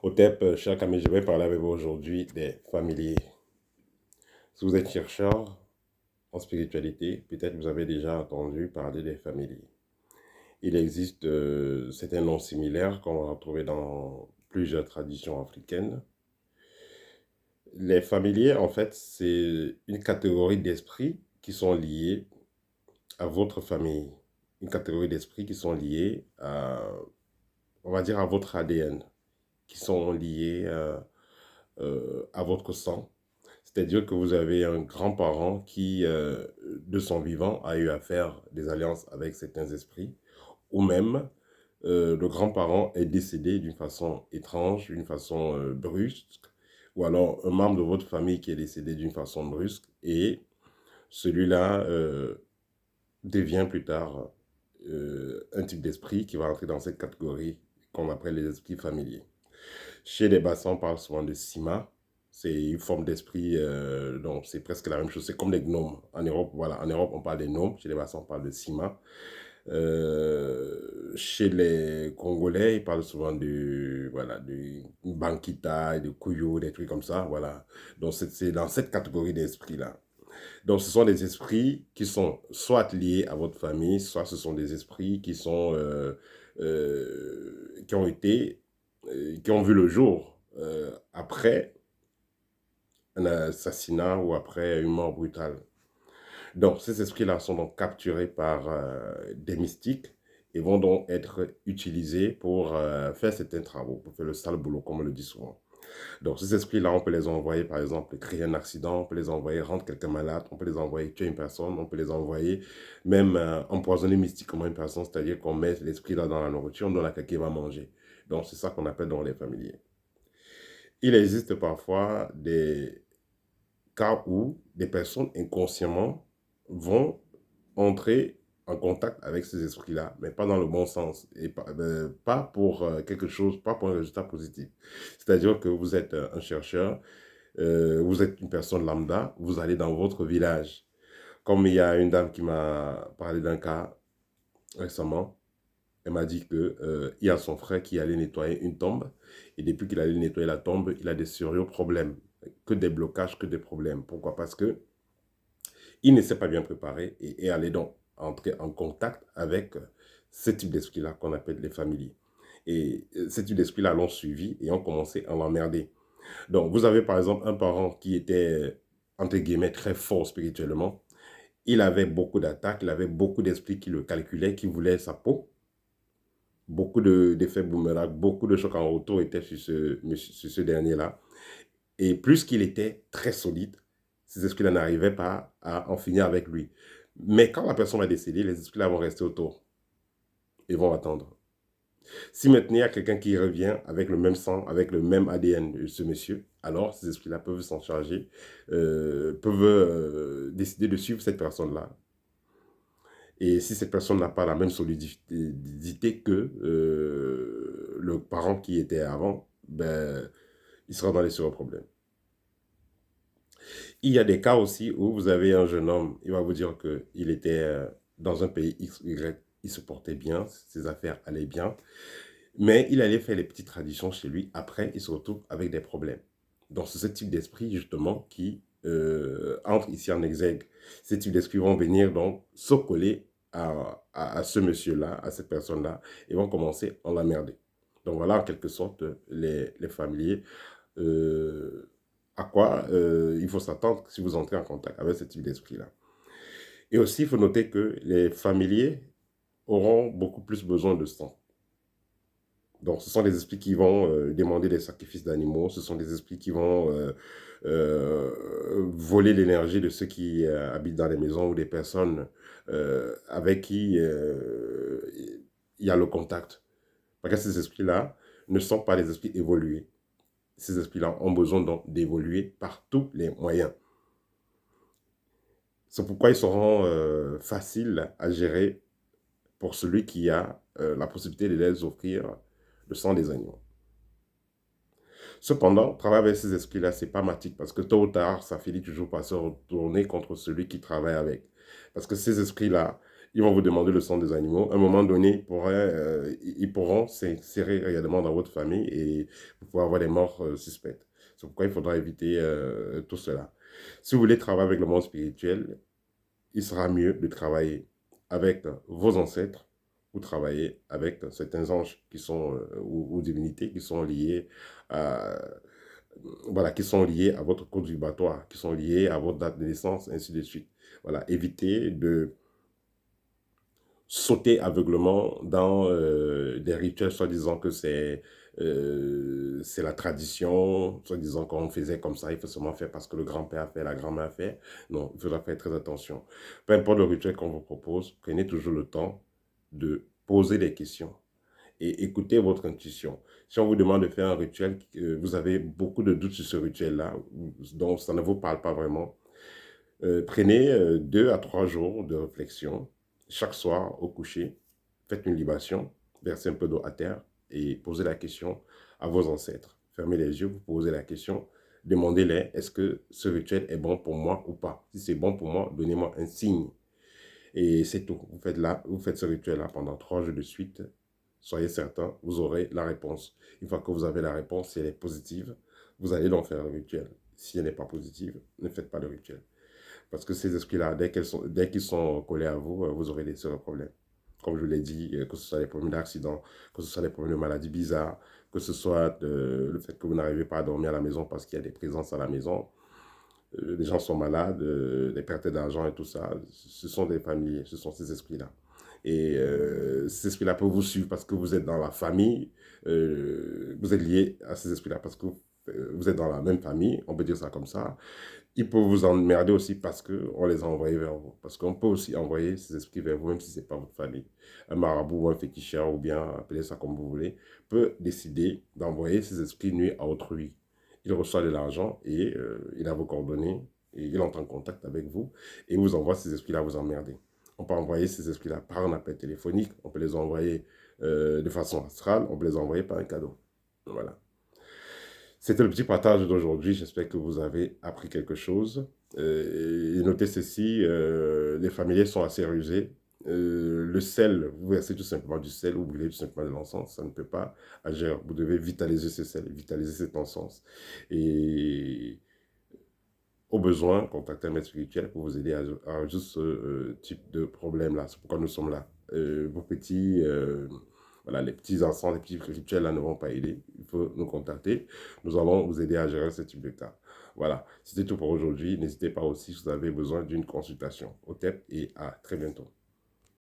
Otep, cher Camille, je vais parler avec vous aujourd'hui des familiers. Si vous êtes chercheur en spiritualité, peut-être vous avez déjà entendu parler des familiers. Il existe certains noms similaires qu'on va retrouver dans plusieurs traditions africaines. Les familiers, en fait, c'est une catégorie d'esprits qui sont liés à votre famille. Une catégorie d'esprits qui sont liés à, on va dire, à votre ADN, qui sont liés à votre sang. C'est-à-dire que vous avez un grand-parent qui, de son vivant, a eu à faire des alliances avec certains esprits, ou même le grand-parent est décédé d'une façon étrange, d'une façon brusque, ou alors un membre de votre famille qui est décédé d'une façon brusque, et celui-là devient plus tard un type d'esprit qui va entrer dans cette catégorie qu'on appelle les esprits familiers. Chez les Bassans, on parle souvent de Sima. C'est une forme d'esprit, donc c'est presque la même chose. C'est comme les gnomes. En Europe, voilà, en Europe, on parle des gnomes. Chez les Bassans, on parle de Sima. Chez les Congolais, ils parlent souvent de, voilà, de Bankita, de Kuyo, des trucs comme ça, voilà. Donc, c'est dans cette catégorie d'esprits-là. Donc, ce sont des esprits qui sont soit liés à votre famille, soit ce sont des esprits qui sont, qui ont été, qui ont vu le jour après un assassinat ou après une mort brutale. Donc, ces esprits-là sont donc capturés par des mystiques et vont donc être utilisés pour faire certains travaux, pour faire le sale boulot, comme on le dit souvent. Donc, ces esprits-là, on peut les envoyer, par exemple, créer un accident, on peut les envoyer rendre quelqu'un malade, on peut les envoyer tuer une personne, on peut les envoyer même empoisonner mystiquement une personne, c'est-à-dire qu'on met l'esprit-là dans la nourriture, on donne à quelqu'un qui va manger. Donc, c'est ça qu'on appelle dans les familiers. Il existe parfois des cas où des personnes inconsciemment vont entrer en contact avec ces esprits-là, mais pas dans le bon sens, et pas pour quelque chose, pas pour un résultat positif. C'est-à-dire que vous êtes un chercheur, vous êtes une personne lambda, vous allez dans votre village. Comme il y a une dame qui m'a parlé d'un cas récemment, elle m'a dit que il y a son frère qui allait nettoyer une tombe, et depuis qu'il allait nettoyer la tombe, il a des sérieux problèmes, que des blocages, que des problèmes. Pourquoi? Parce que il ne s'est pas bien préparé et est allé donc entrer en contact avec ce type d'esprit-là qu'on appelle les familiers. Et ce type d'esprit-là l'ont suivi et ont commencé à l'emmerder. Donc, vous avez par exemple un parent qui était, entre guillemets, très fort spirituellement. Il avait beaucoup d'attaques, il avait beaucoup d'esprits qui le calculaient, qui voulaient sa peau. Beaucoup d'effets boomerang, beaucoup de chocs en retour étaient sur ce dernier-là. Et plus qu'il était très solide, ces esprits-là n'arrivaient pas à en finir avec lui. Mais quand la personne va décéder, les esprits-là vont rester autour et vont attendre. Si maintenant il y a quelqu'un qui revient avec le même sang, avec le même ADN de ce monsieur, alors ces esprits-là peuvent s'en charger, peuvent décider de suivre cette personne-là. Et si cette personne n'a pas la même solidité que le parent qui était avant, ben, il sera dans les sérieux problèmes. Il y a des cas aussi où vous avez un jeune homme, il va vous dire qu'il était dans un pays X, Y, il se portait bien, ses affaires allaient bien, mais il allait faire les petites traditions chez lui. Après, il se retrouve avec des problèmes. Donc, c'est ce type d'esprit, justement, qui entre ici en exergue. Ces types d'esprits vont venir donc se coller à ce monsieur-là, à cette personne-là, et vont commencer à l'emmerder. Donc, voilà, en quelque sorte, les familiers. À quoi il faut s'attendre si vous entrez en contact avec ce type d'esprit-là. Et aussi, il faut noter que les familiers auront beaucoup plus besoin de sang. Donc, ce sont des esprits qui vont demander des sacrifices d'animaux, ce sont des esprits qui vont voler l'énergie de ceux qui habitent dans les maisons ou des personnes avec qui il y a le contact. Parce que ces esprits-là ne sont pas des esprits évolués. Ces esprits-là ont besoin donc d'évoluer par tous les moyens. C'est pourquoi ils seront faciles à gérer pour celui qui a la possibilité de les offrir le sang des agneaux. Cependant, travailler avec ces esprits-là, c'est pas matique parce que tôt ou tard, ça finit toujours par se retourner contre celui qui travaille avec. Parce que ces esprits-là, Ils vont vous demander le sang des animaux. À un moment donné, ils pourront s'insérer réellement dans votre famille et vous pouvez avoir des morts suspectes. C'est pourquoi il faudra éviter tout cela. Si vous voulez travailler avec le monde spirituel, il sera mieux de travailler avec vos ancêtres ou travailler avec certains anges qui sont, ou divinités qui sont liés à, voilà, qui sont liés à votre code vibratoire, qui sont liés à votre date de naissance, ainsi de suite. Voilà, évitez de sauter aveuglement dans des rituels, soi-disant que c'est la tradition, soi-disant qu'on faisait comme ça, il faut seulement faire parce que le grand-père a fait, la grand-mère a fait. Non, il faudra faire très attention. Peu importe le rituel qu'on vous propose, prenez toujours le temps de poser des questions et écoutez votre intuition. Si on vous demande de faire un rituel, vous avez beaucoup de doutes sur ce rituel-là, donc ça ne vous parle pas vraiment, prenez 2 à 3 jours de réflexion. Chaque soir, au coucher, faites une libation, versez un peu d'eau à terre et posez la question à vos ancêtres. Fermez les yeux, vous posez la question, demandez-les, est-ce que ce rituel est bon pour moi ou pas? Si c'est bon pour moi, donnez-moi un signe. Et c'est tout. Vous faites ce rituel-là pendant 3 jours de suite. Soyez certain, vous aurez la réponse. Une fois que vous avez la réponse, si elle est positive, vous allez donc faire le rituel. Si elle n'est pas positive, ne faites pas le rituel. Parce que ces esprits-là, dès qu'ils sont collés à vous, vous aurez des sérieux problèmes. Comme je l'ai dit, que ce soit les problèmes d'accident, que ce soit les problèmes de maladies bizarres, que ce soit le fait que vous n'arrivez pas à dormir à la maison parce qu'il y a des présences à la maison, les gens sont malades, des pertes d'argent et tout ça, ce sont des familiers, ce sont ces esprits-là. Et ces esprits-là peuvent vous suivre parce que vous êtes dans la famille, vous êtes lié à ces esprits-là parce que vous êtes dans la même famille, on peut dire ça comme ça. Ils peuvent vous emmerder aussi parce qu'on les a envoyés vers vous. Parce qu'on peut aussi envoyer ces esprits vers vous, même si ce n'est pas votre famille. Un marabout ou un féticheur, ou bien appelez ça comme vous voulez, peut décider d'envoyer ces esprits nuits à autrui. Il reçoit de l'argent et il a vos coordonnées et il entre en contact avec vous et vous envoie ces esprits-là vous emmerder. On peut envoyer ces esprits-là par un appel téléphonique, on peut les envoyer de façon astrale, on peut les envoyer par un cadeau. Voilà. C'était le petit partage d'aujourd'hui. J'espère que vous avez appris quelque chose. Et notez ceci, les familiers sont assez rusés. Le sel, vous versez tout simplement du sel ou brûlez tout simplement de l'encens. Ça ne peut pas agir. Vous devez vitaliser ce sel, vitaliser cet encens. Et au besoin, contactez un maître spirituel pour vous aider à résoudre ce type de problème-là. C'est pourquoi nous sommes là. Vos petits... voilà, les petits encens, les petits rituels là ne vont pas aider. Il faut nous contacter. Nous allons vous aider à gérer ce type de cas. Voilà, c'était tout pour aujourd'hui. N'hésitez pas aussi si vous avez besoin d'une consultation. Au TEP et à très bientôt.